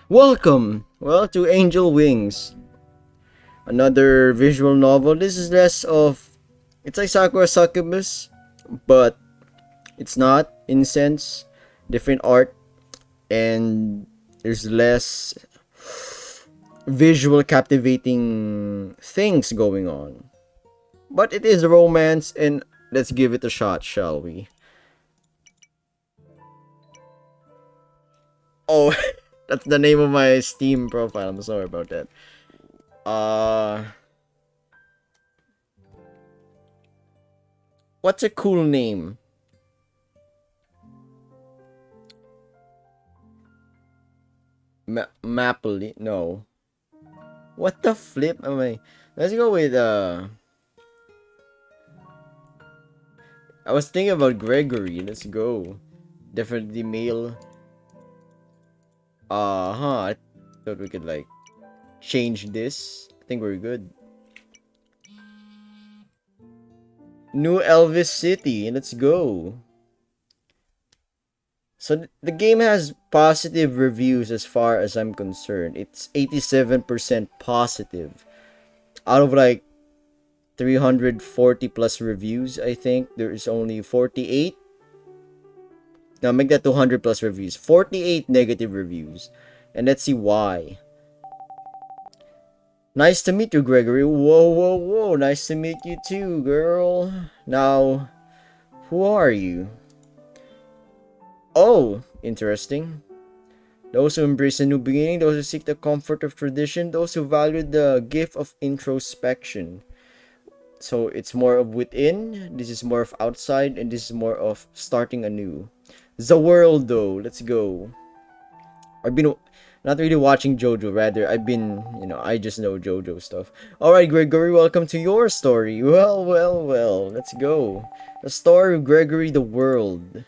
Welcome, to Angel Wings, another visual novel. This is less of, it's like Sakura Succubus, but it's not in a sense. Different art, and there's less visual captivating things going on. But it is romance, and let's give it a shot, shall we? Oh, that's the name of my Steam profile. I'm sorry about that. Uh, what's a cool name? Mapley? No. What the flip am I? Let's go with I was thinking about Gregory. Let's go. Definitely male. I thought we could like change this. I think we're good. New Elvis City. Let's go. So the game has positive reviews as far as I'm concerned. It's 87% positive. Out of like 340 plus reviews, I think there is only 48. Now make that 200 plus reviews. 48 negative reviews. And let's see why. Nice to meet you, Gregory. Whoa, whoa, whoa. Nice to meet you too, girl. Now, who are you? Oh, interesting. Those who embrace a new beginning, those who seek the comfort of tradition, those who value the gift of introspection. So it's more of within, this is more of outside, and this is more of starting anew. The world, though. Let's go. I've been not really watching JoJo, rather, I've been, I just know JoJo stuff. Alright, Gregory, welcome to your story. Well, well, well. Let's go. The story of Gregory the World.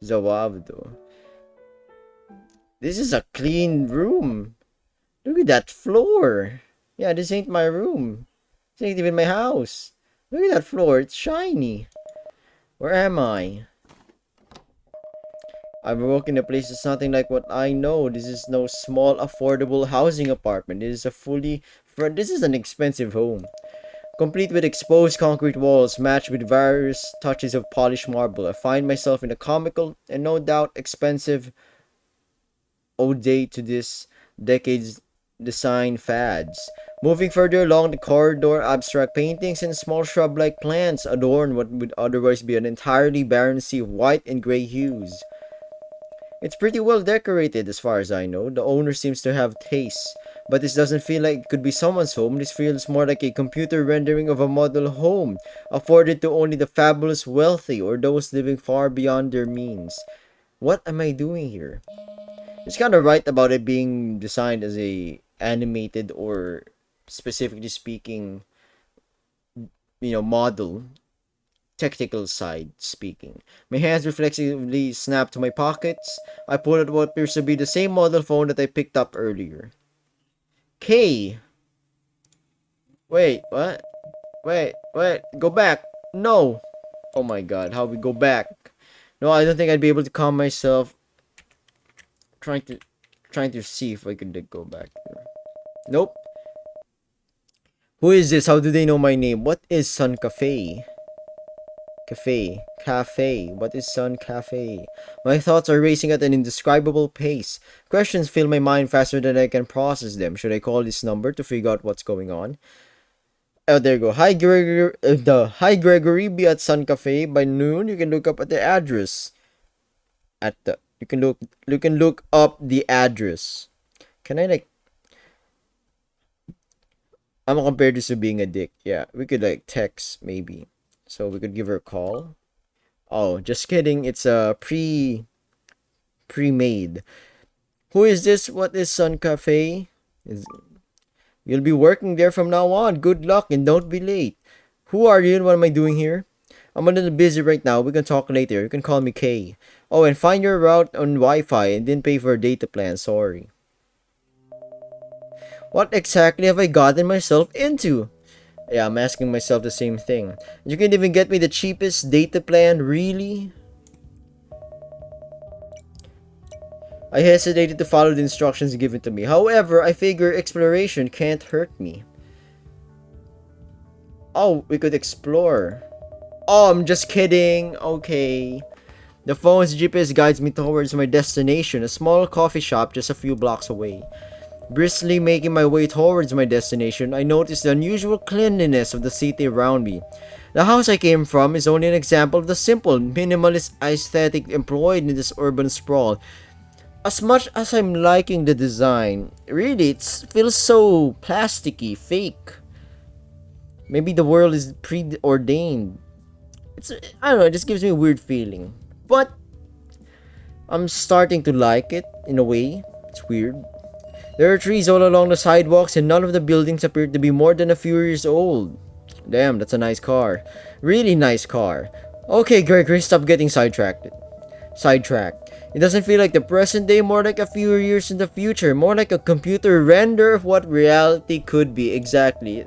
Zawavdo. This is a clean room. Look at that floor. Yeah, this ain't my room. This ain't even my house. Look at that floor. It's shiny. Where am I? I've awoken a place that's nothing like what I know. This is no small, affordable housing apartment. This is an expensive home. Complete with exposed concrete walls matched with various touches of polished marble, I find myself in a comical and no doubt expensive ode to this decade's design fads. Moving further along the corridor, abstract paintings and small shrub-like plants adorn what would otherwise be an entirely barren sea of white and gray hues. It's pretty well decorated as far as I know. The owner seems to have taste. But this doesn't feel like it could be someone's home. This feels more like a computer rendering of a model home, afforded to only the fabulous wealthy or those living far beyond their means. What am I doing here? It's kind of right about it being designed as a animated or specifically speaking, model. Technical side speaking. My hands reflexively snap to my pockets. I pull out what appears to be the same model phone that I picked up earlier. K. Wait, what? Wait, go back. No. Oh my god, how we go back? No, I don't think I'd be able to calm myself. Trying to see if I could go back here. Nope. Who is this? How do they know my name? What is Sun Cafe? Cafe. What is Sun Cafe? My thoughts are racing at an indescribable pace. Questions fill my mind faster than I can process them. Should I call this number to figure out what's going on? Oh, there you go. Hi, Gregory. Be at Sun Cafe by noon. You can look up at the address. You can look up the address. Can I I'm gonna compare this to being a dick. Yeah, we could text maybe. So we could give her a call. Oh, just kidding. It's a pre-made. Who is this? What is Sun Cafe? You'll be working there from now on. Good luck and don't be late. Who are you and what am I doing here? I'm a little busy right now. We can talk later. You can call me Kay. Oh, and find your route on Wi-Fi and didn't pay for a data plan. Sorry. What exactly have I gotten myself into? Yeah, I'm asking myself the same thing. You can even get me the cheapest data plan, really? I hesitated to follow the instructions given to me. However, I figure exploration can't hurt me. Oh, we could explore. Oh, I'm just kidding. Okay. The phone's GPS guides me towards my destination, a small coffee shop just a few blocks away. Briskly making my way towards my destination, I noticed the unusual cleanliness of the city around me. The house I came from is only an example of the simple, minimalist aesthetic employed in this urban sprawl. As much as I'm liking the design, really it feels so plasticky, fake. Maybe the world is preordained. It's I don't know, it just gives me a weird feeling. But I'm starting to like it in a way. It's weird. There are trees all along the sidewalks and none of the buildings appear to be more than a few years old. Damn, that's a nice car. Really nice car. Okay, Gregory, stop getting sidetracked. It doesn't feel like the present day, more like a few years in the future, more like a computer render of what reality could be. Exactly.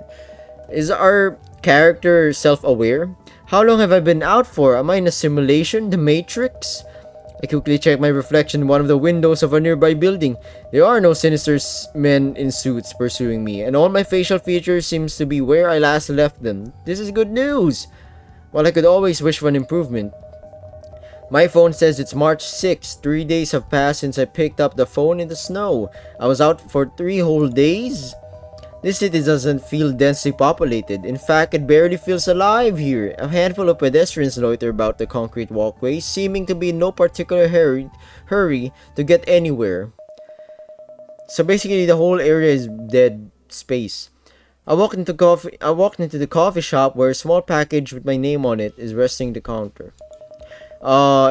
Is our character self-aware? How long have I been out for? Am I in a simulation? The Matrix? I quickly checked my reflection in one of the windows of a nearby building. There are no sinister men in suits pursuing me, and all my facial features seems to be where I last left them. This is good news! While I could always wish for an improvement, my phone says it's March 6th. 3 days have passed since I picked up the phone in the snow. I was out for 3 whole days? This city doesn't feel densely populated. In fact, it barely feels alive here. A handful of pedestrians loiter about the concrete walkways, seeming to be in no particular hurry to get anywhere. So basically, the whole area is dead space. I walked into the coffee shop where a small package with my name on it is resting the counter.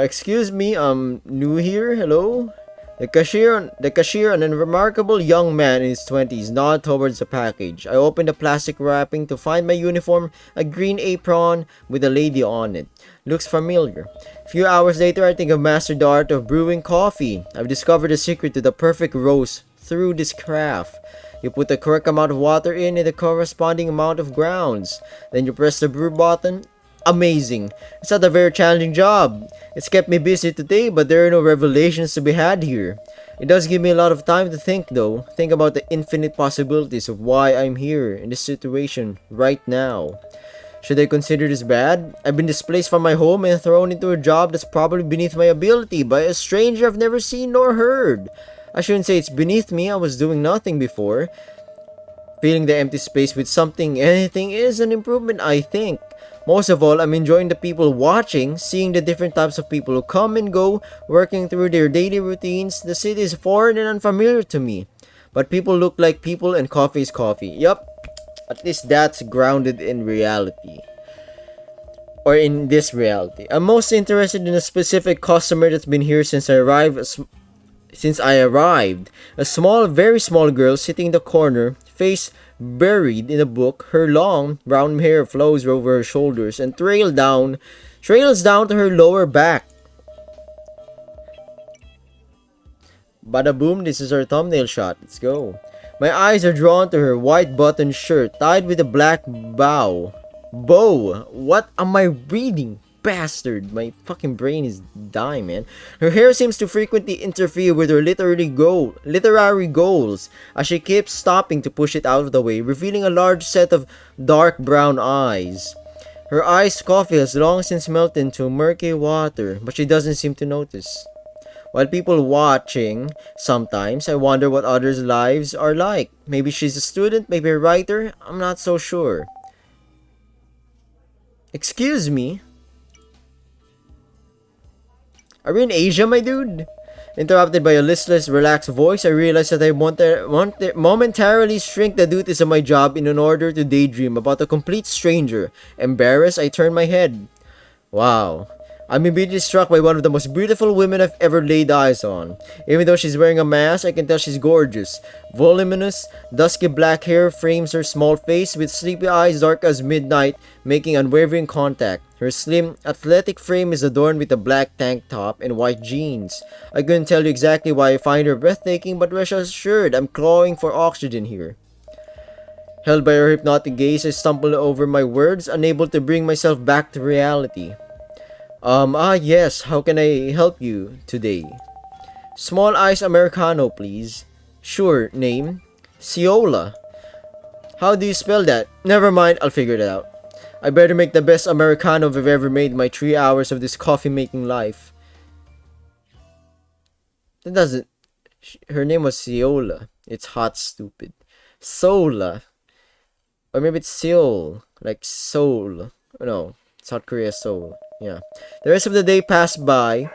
Excuse me, I'm new here. Hello? The cashier, an remarkable young man in his 20s, nodded towards the package. I opened the plastic wrapping to find my uniform, a green apron with a lady on it. Looks familiar. A few hours later, I think I've mastered the art of brewing coffee. I've discovered the secret to the perfect roast through this craft. You put the correct amount of water in and the corresponding amount of grounds. Then you press the brew button. Amazing. It's not a very challenging job. It's kept me busy today, but there are no revelations to be had here. It does give me a lot of time to think though. Think about the infinite possibilities of why I'm here in this situation right now. Should I consider this bad? I've been displaced from my home and thrown into a job that's probably beneath my ability by a stranger I've never seen nor heard. I shouldn't say it's beneath me. I was doing nothing before. Filling the empty space with something, anything is an improvement, I think. Most of all, I'm enjoying the people watching, seeing the different types of people who come and go, working through their daily routines. The city is foreign and unfamiliar to me. But people look like people and coffee is coffee. Yup, at least that's grounded in reality. Or in this reality. I'm most interested in a specific customer that's been here since I arrived. A small, very small girl sitting in the corner, face buried in a book. Her long brown hair flows over her shoulders and trails down to her lower back. Bada boom, this is our thumbnail shot. Let's go. My eyes are drawn to her white button shirt tied with a black bow. What am I reading? Bastard, my fucking brain is dying, man. Her hair seems to frequently interfere with her literary goals, as she keeps stopping to push it out of the way, revealing a large set of dark brown eyes. Her iced coffee has long since melted into murky water, but she doesn't seem to notice. While people watching, sometimes I wonder what others' lives are like. Maybe she's a student, maybe a writer, I'm not so sure. Excuse me? Are we in Asia, my dude? Interrupted by a listless, relaxed voice, I realized that I momentarily shrink the duties of my job in order to daydream about a complete stranger. Embarrassed, I turned my head. Wow. I'm immediately struck by one of the most beautiful women I've ever laid eyes on. Even though she's wearing a mask, I can tell she's gorgeous. Voluminous, dusky black hair frames her small face with sleepy eyes dark as midnight, making unwavering contact. Her slim, athletic frame is adorned with a black tank top and white jeans. I couldn't tell you exactly why I find her breathtaking, but rest assured, I'm clawing for oxygen here. Held by her hypnotic gaze, I stumbled over my words, unable to bring myself back to reality. Yes, how can I help you today? Small ice Americano, please. Sure, name? Ciola. How do you spell that? Never mind, I'll figure it out. I better make the best Americano I've ever made in my 3 hours of this coffee making life. That doesn't. Her name was Ciola. It's hot, stupid. Sola. Or maybe it's Seoul. Like Seoul. No, South Korea, Seoul. Yeah. The rest of the day passes by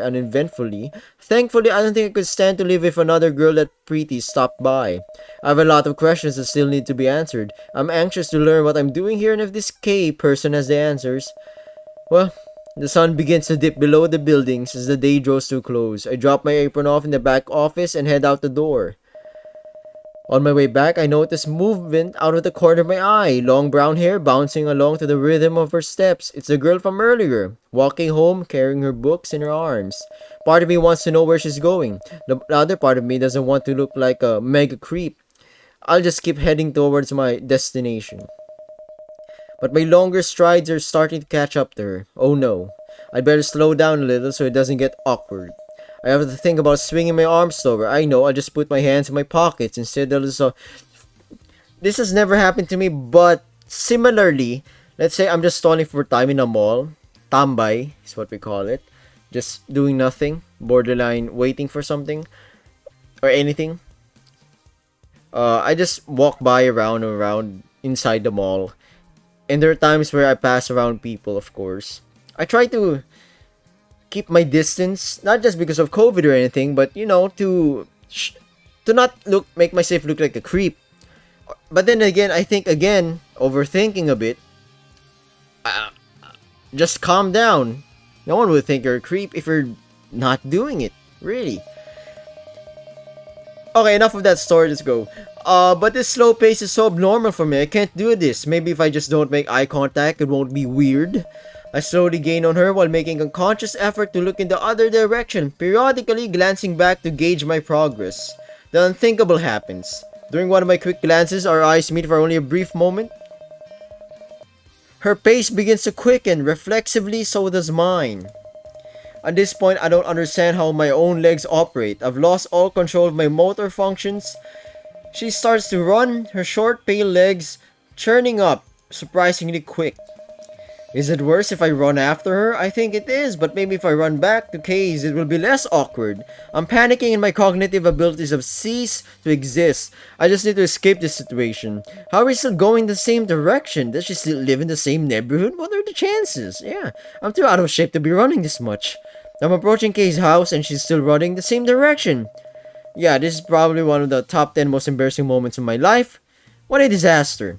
uneventfully. Thankfully, I don't think I could stand to live if another girl that pretty stopped by. I have a lot of questions that still need to be answered. I'm anxious to learn what I'm doing here and if this K person has the answers. Well, the sun begins to dip below the buildings as the day draws to a close. I drop my apron off in the back office and head out the door. On my way back, I notice movement out of the corner of my eye. Long brown hair bouncing along to the rhythm of her steps. It's the girl from earlier, walking home carrying her books in her arms. Part of me wants to know where she's going. The other part of me doesn't want to look like a mega creep. I'll just keep heading towards my destination. But my longer strides are starting to catch up to her. Oh no. I'd better slow down a little so it doesn't get awkward. I have to think about swinging my arms over. I know, I'll just put my hands in my pockets instead of so. This has never happened to me, but similarly, let's say I'm just stalling for time in a mall. Tambay is what we call it. Just doing nothing. Borderline waiting for something. Or anything. I just walk by around and around inside the mall. And there are times where I pass around people, of course. I try to keep my distance, not just because of COVID or anything, but to not make myself look like a creep. But then again, I think again, overthinking a bit. Just calm down. No one would think you're a creep if you're not doing it. Really. Okay, enough of that story. Let's go. But this slow pace is so abnormal for me. I can't do this. Maybe if I just don't make eye contact, it won't be weird. I slowly gain on her while making a conscious effort to look in the other direction, periodically glancing back to gauge my progress. The unthinkable happens. During one of my quick glances, our eyes meet for only a brief moment. Her pace begins to quicken, reflexively so does mine. At this point, I don't understand how my own legs operate. I've lost all control of my motor functions. She starts to run, her short, pale legs churning up, surprisingly quick. Is it worse if I run after her? I think it is, but maybe if I run back to Kay's, it will be less awkward. I'm panicking and my cognitive abilities have ceased to exist. I just need to escape this situation. How are we still going the same direction? Does she still live in the same neighborhood? What are the chances? Yeah, I'm too out of shape to be running this much. I'm approaching Kay's house and she's still running the same direction. Yeah, this is probably one of the top 10 most embarrassing moments of my life. What a disaster.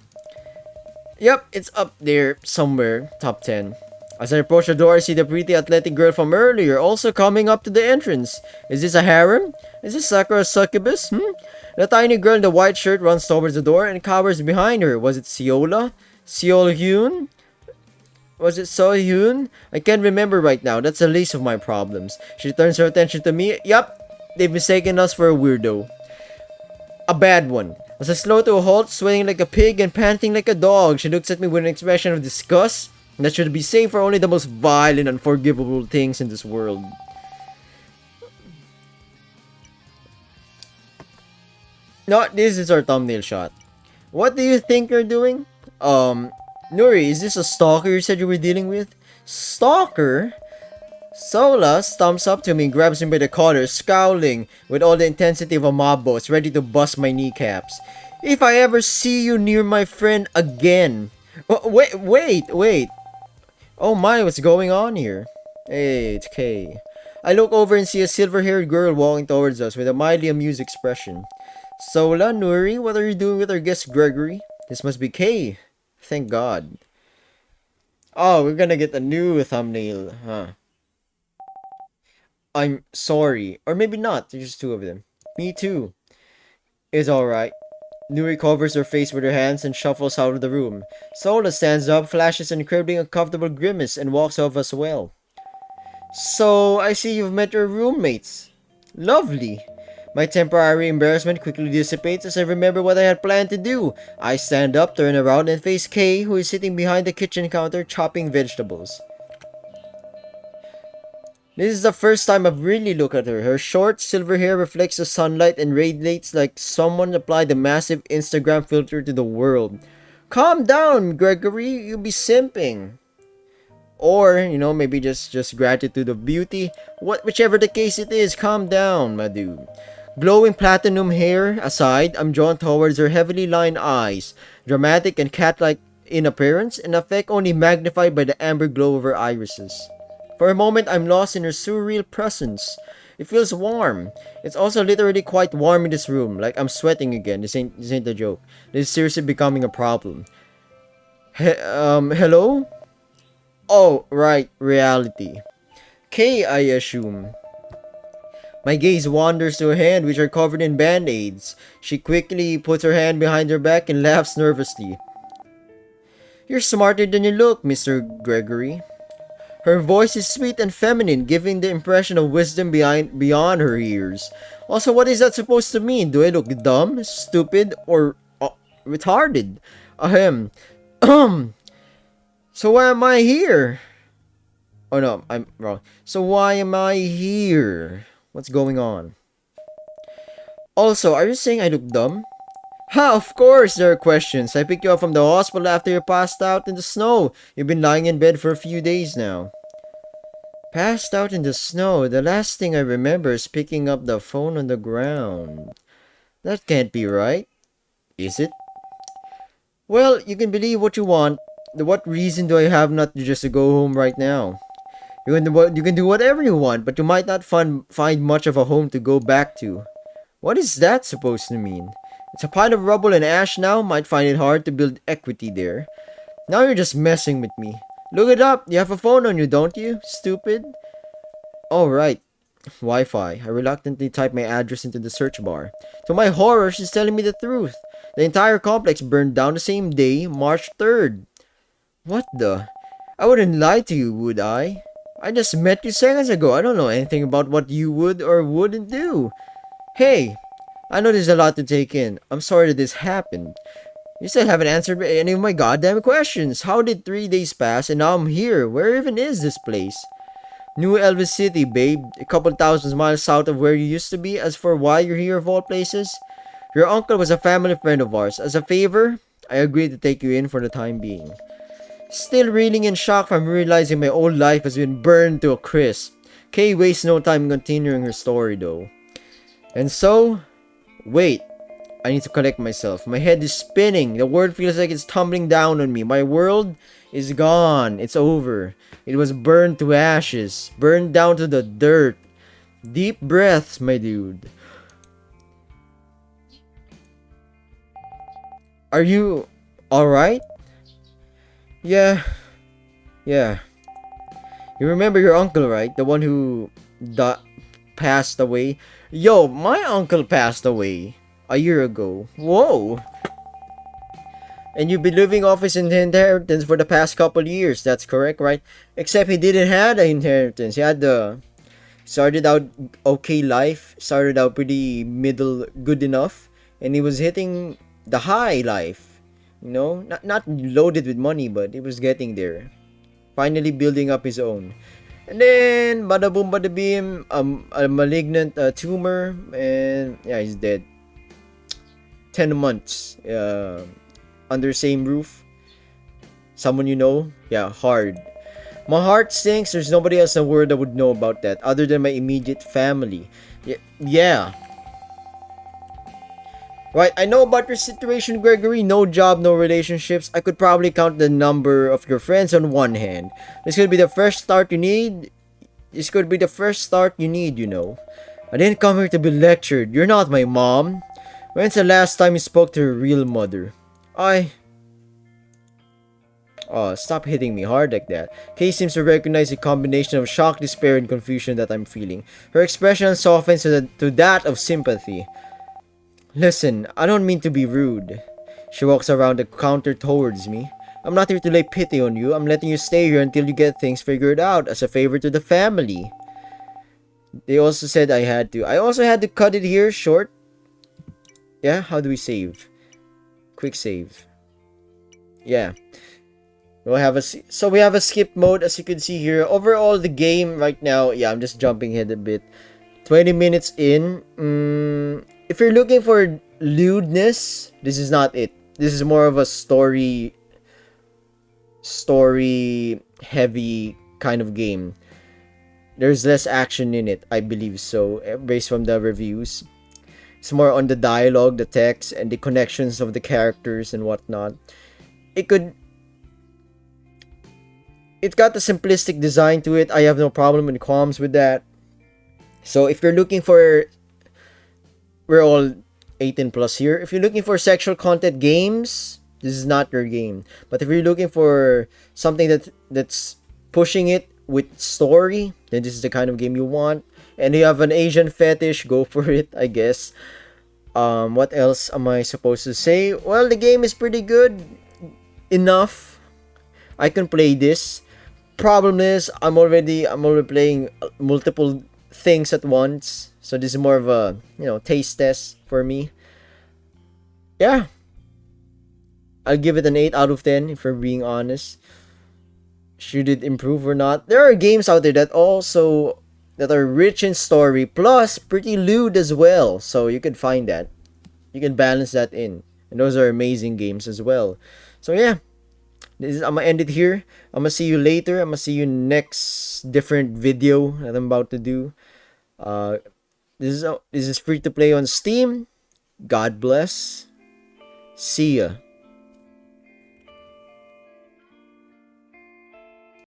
Yep, it's up there somewhere, top 10. As I approach the door, I see the pretty athletic girl from earlier also coming up to the entrance. Is this a harem? Is this Sakura succubus? The tiny girl in the white shirt runs towards the door and cowers behind her. Was it Ciola? Seol-hyun? Was it So-hyun? I can't remember right now. That's the least of my problems. She turns her attention to me. Yup, they've mistaken us for a weirdo. A bad one. As I slow to a halt, sweating like a pig and panting like a dog, she looks at me with an expression of disgust that should be saved for only the most vile and unforgivable things in this world. No, this is our thumbnail shot. What do you think you're doing? Nuri, is this a stalker you said you were dealing with? Stalker? Sola stomps up to me and grabs me by the collar, scowling with all the intensity of a mob boss, ready to bust my kneecaps. If I ever see you near my friend again... Wait. Oh my, what's going on here? Hey, it's Kay. I look over and see a silver-haired girl walking towards us with a mildly amused expression. Sola, Nuri, what are you doing with our guest Gregory? This must be Kay. Thank God. Oh, we're gonna get a new thumbnail, huh? I'm sorry. Or maybe not. There's just two of them. Me too. It's alright. Nuri covers her face with her hands and shuffles out of the room. Sola stands up, flashes an incredibly uncomfortable grimace, and walks off as well. So, I see you've met your roommates. Lovely. My temporary embarrassment quickly dissipates as I remember what I had planned to do. I stand up, turn around, and face Kay, who is sitting behind the kitchen counter chopping vegetables. This is the first time I've really looked at her. Her short silver hair reflects the sunlight and radiates like someone applied a massive Instagram filter to the world. Calm down, Gregory. You'll be simping. Or, maybe just gratitude of beauty. Whichever the case it is, calm down, my dude. Glowing platinum hair aside, I'm drawn towards her heavily lined eyes, dramatic and cat-like in appearance, an effect only magnified by the amber glow of her irises. For a moment, I'm lost in her surreal presence. It feels warm. It's also literally quite warm in this room, like I'm sweating again. This ain't a joke. This is seriously becoming a problem. Hello? Oh, right, reality. K, I assume. My gaze wanders to her hand, which are covered in band-aids. She quickly puts her hand behind her back and laughs nervously. You're smarter than you look, Mr. Gregory. Her voice is sweet and feminine, giving the impression of wisdom beyond her years. Also, what is that supposed to mean? Do I look dumb, stupid, or retarded? Ahem. So why am I here? Oh no, I'm wrong. So why am I here? What's going on? Also, are you saying I look dumb? Ha, of course there are questions. I picked you up from the hospital after you passed out in the snow. You've been lying in bed for a few days now. Passed out in the snow? The last thing I remember is picking up the phone on the ground. That can't be right. Is it? Well, you can believe what you want. What reason do I have not to just go home right now? You can do whatever you want, but you might not find much of a home to go back to. What is that supposed to mean? It's a pile of rubble and ash now. Might find it hard to build equity there. Now you're just messing with me. Look it up. You have a phone on you, don't you? Stupid. Oh, right. Wi-Fi. I reluctantly type my address into the search bar. To my horror, she's telling me the truth. The entire complex burned down the same day, March 3rd. What the? I wouldn't lie to you, would I? I just met you seconds ago. I don't know anything about what you would or wouldn't do. Hey, I know there's a lot to take in. I'm sorry that this happened. You still haven't answered any of my goddamn questions. How did 3 days pass and now I'm here? Where even is this place? New Elvis City, babe. A couple thousand miles south of where you used to be. As for why you're here of all places, your uncle was a family friend of ours. As a favor, I agreed to take you in for the time being. Still reeling in shock from realizing my old life has been burned to a crisp. Kay wastes no time continuing her story though. And so, wait, I need to collect myself. My head is spinning. The world feels like it's tumbling down on me. My world is gone. It's over. It was burned to ashes. Burned down to the dirt. Deep breaths, my dude. Are you alright? Yeah. You remember your uncle, right? The one who passed away? Yo, my uncle passed away a year ago. Whoa. And you've been living off his inheritance for the past couple years. That's correct, right? Except he didn't have an inheritance. He had started out okay life. Started out pretty middle good enough. And he was hitting the high life. Not loaded with money, but he was getting there. Finally building up his own. And then, bada boom, bada beam, a malignant tumor, and yeah, he's dead. 10 months under same roof. Someone you know? Yeah, hard. My heart sinks. There's nobody else in the world that would know about that other than my immediate family. Yeah. Right, I know about your situation, Gregory. No job, no relationships. I could probably count the number of your friends on one hand. This could be the first start you need. I didn't come here to be lectured. You're not my mom. When's the last time you spoke to your real mother? Oh, stop hitting me hard like that. Kay seems to recognize the combination of shock, despair, and confusion that I'm feeling. Her expression softens to that of sympathy. Listen, I don't mean to be rude. She walks around the counter towards me. I'm not here to lay pity on you. I'm letting you stay here until you get things figured out as a favor to the family. They also said I had to. I also had to cut it here short. Yeah, how do we save? Quick save. Yeah. We have a skip mode, as you can see here. Overall, the game right now, yeah, I'm just jumping ahead a bit. 20 minutes in. If you're looking for lewdness, this is not it. This is more of a story heavy kind of game. There's less action in it, I believe so, based from the reviews. It's more on the dialogue, the text, and the connections of the characters and whatnot. It could it's got the simplistic design to it. I have no problem and qualms with that. So if you're looking for, we're all 18 plus here. If you're looking for sexual content games, this is not your game. But if you're looking for something that's pushing it with story, then this is the kind of game you want. And you have an Asian fetish, go for it, I guess. What else am I supposed to say? Well, the game is pretty good enough. I can play this. Problem is, I'm already playing multiple things at once. So this is more of a, taste test for me. Yeah, I'll give it an 8 out of 10 if we're being honest. Should it improve or not? There are games out there that are rich in story plus pretty lewd as well. So you can find that. You can balance that in. And those are amazing games as well. So yeah, I'm gonna end it here. I'm gonna see you later. I'm gonna see you next different video that I'm about to do. Uh, this is free to play on Steam. God bless. See ya.